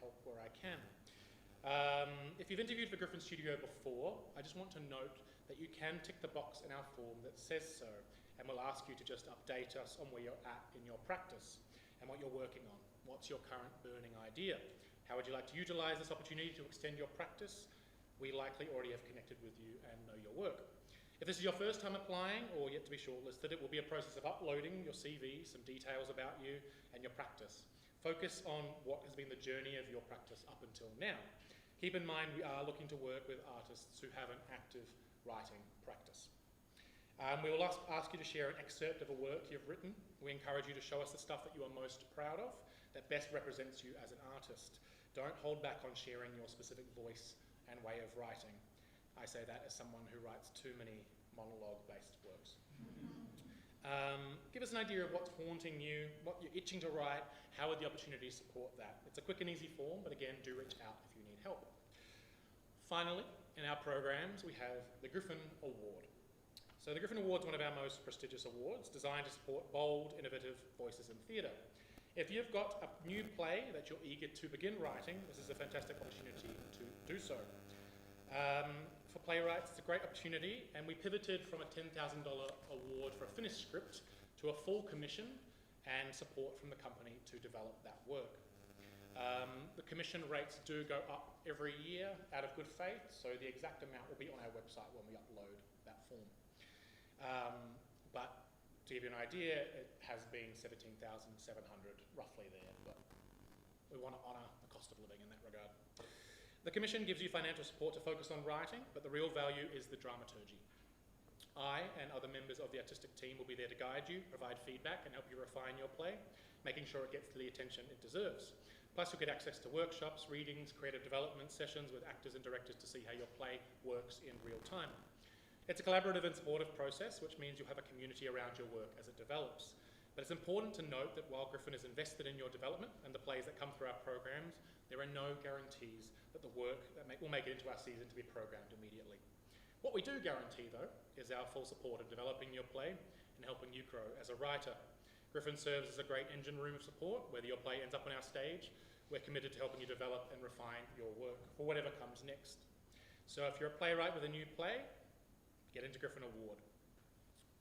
help where I can. If you've interviewed for Griffin Studio before, I just want to note that you can tick the box in our form that says so, and we'll ask you to just update us on where you're at in your practice and what you're working on. What's your current burning idea? How would you like to utilise this opportunity to extend your practice? We likely already have connected with you and know your work. If this is your first time applying or yet to be shortlisted, it will be a process of uploading your CV, some details about you and your practice. Focus on what has been the journey of your practice up until now. Keep in mind we are looking to work with artists who have an active writing practice. We will ask you to share an excerpt of a work you've written. We encourage you to show us the stuff that you are most proud of, that best represents you as an artist. Don't hold back on sharing your specific voice and way of writing. I say that as someone who writes too many monologue-based works. Give us an idea of what's haunting you, what you're itching to write, how would the opportunity support that? It's a quick and easy form, but again, do reach out if you need help. Finally, in our programs, we have the Griffin Award. So the Griffin Award is one of our most prestigious awards, designed to support bold, innovative voices in theatre. If you've got a new play that you're eager to begin writing, this is a fantastic opportunity to do so. For playwrights, it's a great opportunity, and we pivoted from a $10,000 award for a finished script to a full commission and support from the company to develop that work. The commission rates do go up every year out of good faith, so the exact amount will be on our website when we upload that form. But to give you an idea, it has been $17,700 roughly there, but we want to honour the cost of living in that regard. The commission gives you financial support to focus on writing, but the real value is the dramaturgy. I and other members of the artistic team will be there to guide you, provide feedback, and help you refine your play, making sure it gets the attention it deserves. Plus, you'll get access to workshops, readings, creative development sessions with actors and directors to see how your play works in real time. It's a collaborative and supportive process, which means you'll have a community around your work as it develops. But it's important to note that while Griffin is invested in your development and the plays that come through our programs, there are no guarantees that the work that will make it into our season to be programmed immediately. What we do guarantee, though, is our full support in developing your play and helping you grow as a writer. Griffin serves as a great engine room of support. Whether your play ends up on our stage, we're committed to helping you develop and refine your work for whatever comes next. So if you're a playwright with a new play, get into Griffin Award.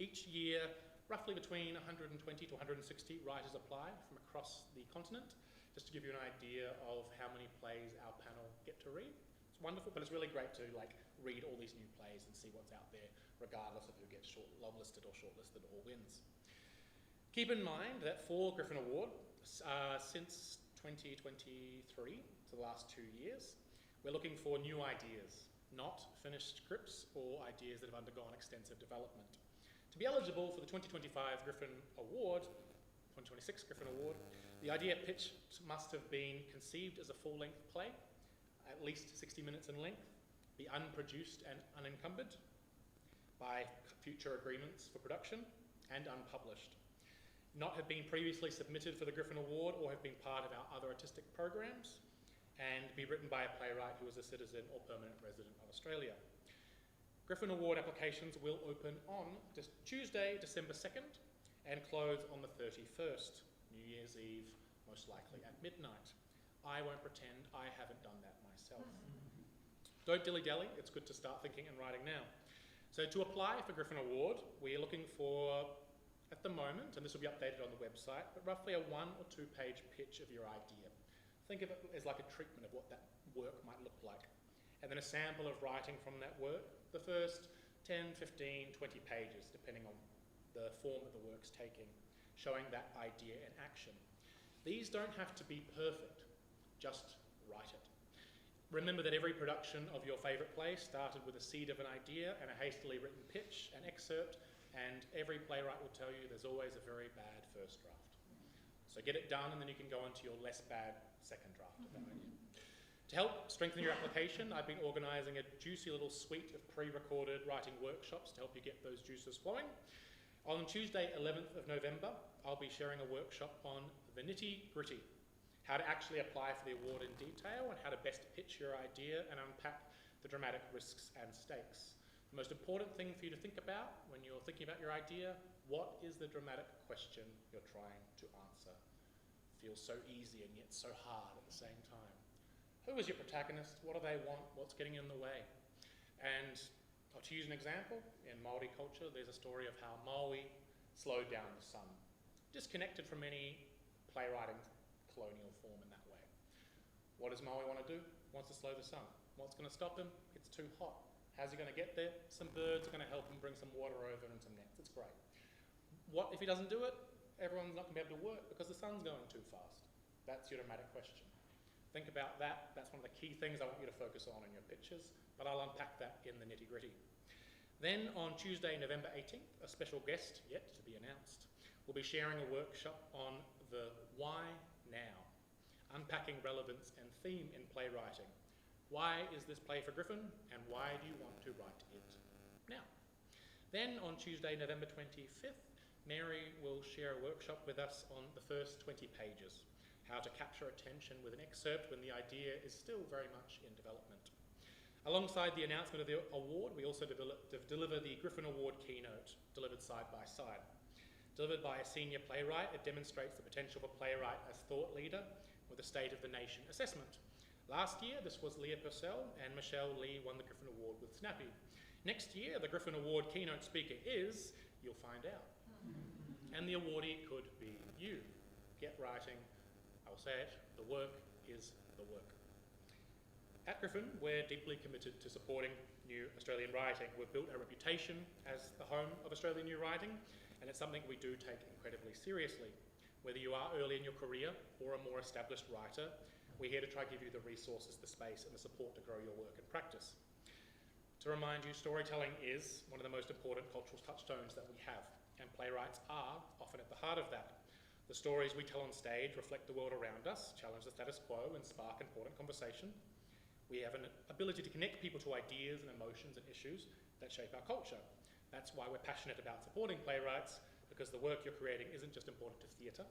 Each year, roughly between 120 to 160 writers apply from across the continent, just to give you an idea of how many plays our panel get to read. It's wonderful, but it's really great to read all these new plays and see what's out there, regardless of who gets longlisted or shortlisted or wins. Keep in mind that for Griffin Award, since 2023, so the last 2 years, we're looking for new ideas, not finished scripts or ideas that have undergone extensive development. To be eligible for the 2025 Griffin Award, 2026 Griffin Award, the idea pitch must have been conceived as a full-length play, at least 60 minutes in length, be unproduced and unencumbered by future agreements for production, and unpublished. Not have been previously submitted for the Griffin Award or have been part of our other artistic programs, and be written by a playwright who is a citizen or permanent resident of Australia. Griffin Award applications will open on Tuesday, December 2nd, and close on the 31st, New Year's Eve, most likely at midnight. I won't pretend I haven't done that myself. Don't dilly-dally, it's good to start thinking and writing now. So to apply for Griffin Award, we are looking for, at the moment, and this will be updated on the website, but roughly a 1 or 2 page pitch of your idea. Think of it as like a treatment of what that work might look like. And then a sample of writing from that work, the first 10, 15, 20 pages, depending on the form that the work's taking, showing that idea in action. These don't have to be perfect, just write it. Remember that every production of your favourite play started with a seed of an idea and a hastily written pitch, an excerpt, and every playwright will tell you there's always a very bad first draft. So get it done and then you can go into your less bad second draft of that idea. To help strengthen your application, I've been organising a juicy little suite of pre-recorded writing workshops to help you get those juices flowing. On Tuesday, 11th of November, I'll be sharing a workshop on the nitty-gritty, how to actually apply for the award in detail and how to best pitch your idea and unpack the dramatic risks and stakes. The most important thing for you to think about when you're thinking about your idea, what is the dramatic question you're trying to answer? Feels so easy and yet so hard at the same time. Who is your protagonist? What do they want? What's getting in the way? And to use an example, in Māori culture, there's a story of how Maui slowed down the sun, disconnected from any playwriting colonial form in that way. What does Maui want to do? Wants to slow the sun. What's going to stop him? It's too hot. How's he going to get there? Some birds are going to help him bring some water over and some nets. It's great. What if he doesn't do it? Everyone's not going to be able to work because the sun's going too fast. That's your dramatic question. Think about that. That's one of the key things I want you to focus on in your pitches, but I'll unpack that in the nitty-gritty. Then on Tuesday, November 18th, a special guest, yet to be announced, will be sharing a workshop on the why now, unpacking relevance and theme in playwriting. Why is this play for Griffin, and why do you want to write it now? Then on Tuesday, November 25th, Mary will share a workshop with us on the first 20 pages, how to capture attention with an excerpt when the idea is still very much in development. Alongside the announcement of the award, we also deliver the Griffin Award keynote, delivered side by side. Delivered by a senior playwright, it demonstrates the potential of a playwright as thought leader with a State of the Nation assessment. Last year, this was Leah Purcell, and Michelle Lee won the Griffin Award with Snappy. Next year, the Griffin Award keynote speaker is, you'll find out. And the awardee could be you. Get writing. I'll say it, the work is the work. At Griffin, we're deeply committed to supporting new Australian writing. We've built a reputation as the home of Australian new writing, and it's something we do take incredibly seriously. Whether you are early in your career or a more established writer, we're here to try to give you the resources, the space, and the support to grow your work and practice. To remind you, storytelling is one of the most important cultural touchstones that we have, and playwrights are often at the heart of that. The stories we tell on stage reflect the world around us, challenge the status quo, and spark important conversation. We have an ability to connect people to ideas and emotions and issues that shape our culture. That's why we're passionate about supporting playwrights, because the work you're creating isn't just important to theatre,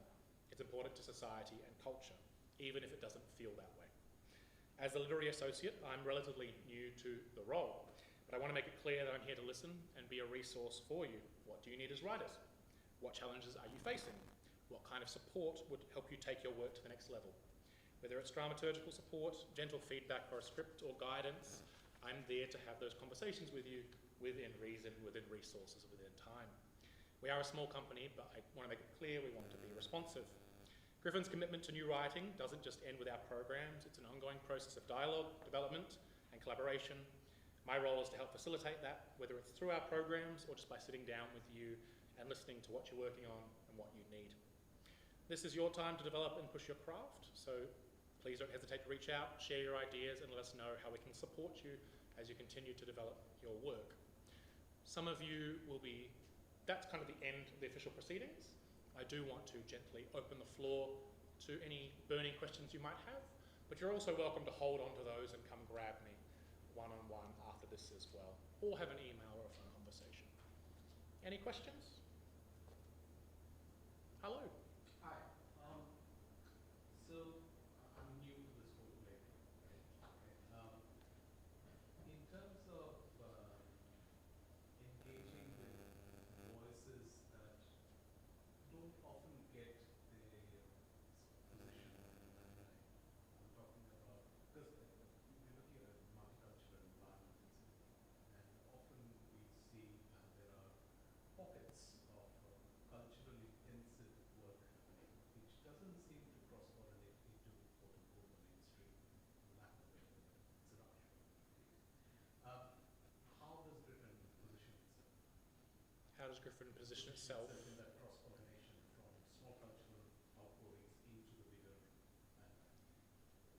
it's important to society and culture, even if it doesn't feel that way. As a literary associate, I'm relatively new to the role, but I want to make it clear that I'm here to listen and be a resource for you. What do you need as writers? What challenges are you facing? What kind of support would help you take your work to the next level? Whether it's dramaturgical support, gentle feedback or a script or guidance, I'm there to have those conversations with you within reason, within resources, within time. We are a small company, but I want to make it clear we want to be responsive. Griffin's commitment to new writing doesn't just end with our programs, it's an ongoing process of dialogue, development and collaboration. My role is to help facilitate that, whether it's through our programs or just by sitting down with you and listening to what you're working on and what you need. This is your time to develop and push your craft, so please don't hesitate to reach out, share your ideas, and let us know how we can support you as you continue to develop your work. Some of you will be that's kind of the end of the official proceedings. I do want to gently open the floor to any burning questions you might have, but you're also welcome to hold on to those and come grab me one-on-one after this as well, or have an email or a phone conversation. Any questions? Hello. Hi. So I'm new to this whole play thing, right? Okay. In terms of engaging with voices that don't often get their position, right? I'm talking about, because we're looking at a multicultural environment in Sydney, and often we see there are pockets of culturally intensive work happening, which doesn't seem to cross-pollinate into quote-unquote the mainstream, lack of it, it's a rush. How does Griffin position itself? How does Griffin position itself? In that cross-pollination from small cultural outpourings into the bigger land?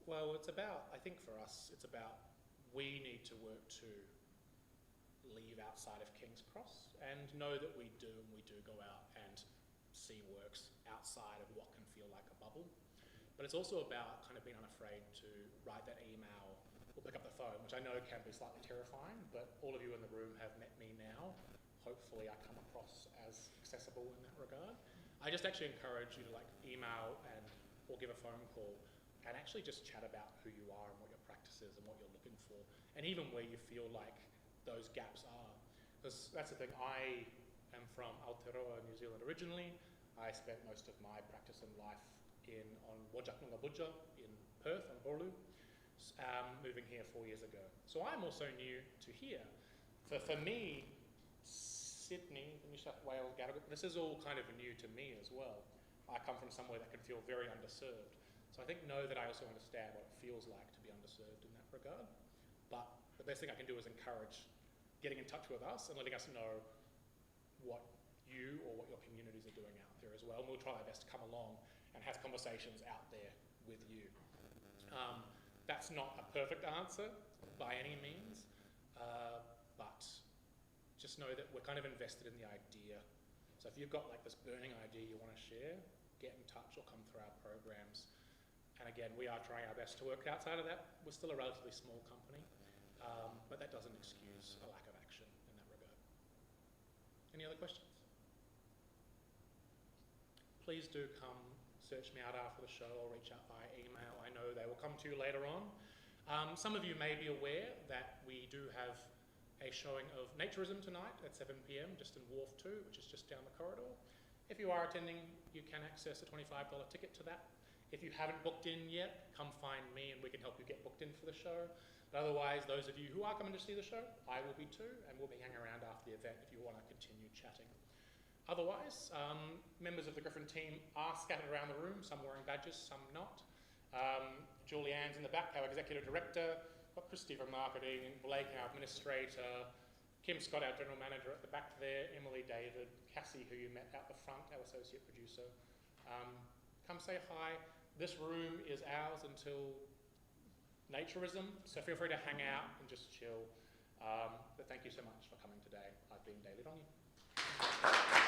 Well, it's about, I think for us, it's about we need to work to leave outside of King's Cross and know that we do go out and see works outside of what can feel like a bubble. But it's also about kind of being unafraid to write that email or pick up the phone, which I know can be slightly terrifying, but all of you in the room have met me now. Hopefully I come across as accessible in that regard. I just actually encourage you to like email and or give a phone call and actually just chat about who you are and what your practice is and what you're looking for, and even where you feel like those gaps are. Because that's the thing, I am from Aotearoa, New Zealand originally. I spent most of my practice in life on Wajak Noongar Budja in Perth, on Borlu, moving here 4 years ago. So I'm also new to here. For me, Sydney, New South Wales, Gadigal, this is all kind of new to me as well. I come from somewhere that can feel very underserved. So I think know that I also understand what it feels like to be underserved in that regard. But the best thing I can do is encourage getting in touch with us and letting us know what you or what your communities are doing out there as well. And we'll try our best to come along and have conversations out there with you. That's not a perfect answer by any means, but just know that we're kind of invested in the idea. So if you've got like this burning idea you want to share, get in touch or come through our programs. And again, we are trying our best to work outside of that. We're still a relatively small company, but that doesn't excuse a lack of action in that regard. Any other questions? Please do come search me out after the show or reach out via email. I know they will come to you later on. Some of you may be aware that we do have a showing of Naturism tonight at 7 p.m. just in Wharf 2, which is just down the corridor. If you are attending, you can access a $25 ticket to that. If you haven't booked in yet, come find me and we can help you get booked in for the show. But otherwise, those of you who are coming to see the show, I will be too, and we'll be hanging around after the event if you want to continue chatting. Otherwise, members of the Griffin team are scattered around the room, some wearing badges, some not. Julianne's in the back, our Executive Director, got Christy from Marketing, Blake, our Administrator, Kim Scott, our General Manager at the back there, Emily David, Cassie, who you met out the front, our Associate Producer. Come say hi. This room is ours until Naturism, so feel free to hang out and just chill. But thank you so much for coming today. I've been Daily Dongy.